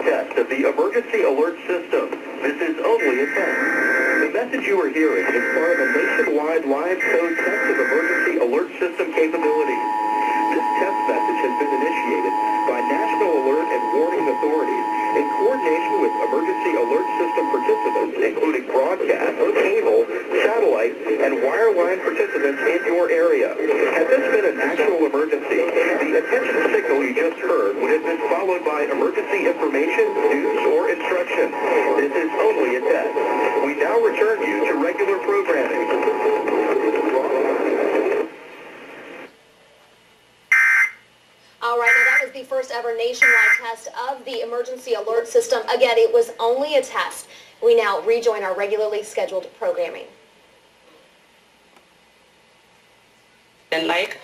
test of the emergency alert system. This is only a test. The message you are hearing is part of a nationwide live code test of emergency alert system capabilities. This test message has been initiated by National Alert and Warning Authorities in coordination with emergency alert system participants, including broadcast, cable, satellite, and wireline participants in your area. Had this been an actual emergency, the attention signal you just heard would have been followed by emergency information, news, or instruction. This is only a test. We now return you to regular programming. All right, now that was the first ever nationwide test of the emergency alert system. Again, it was only a test. We now rejoin our regularly scheduled programming. And like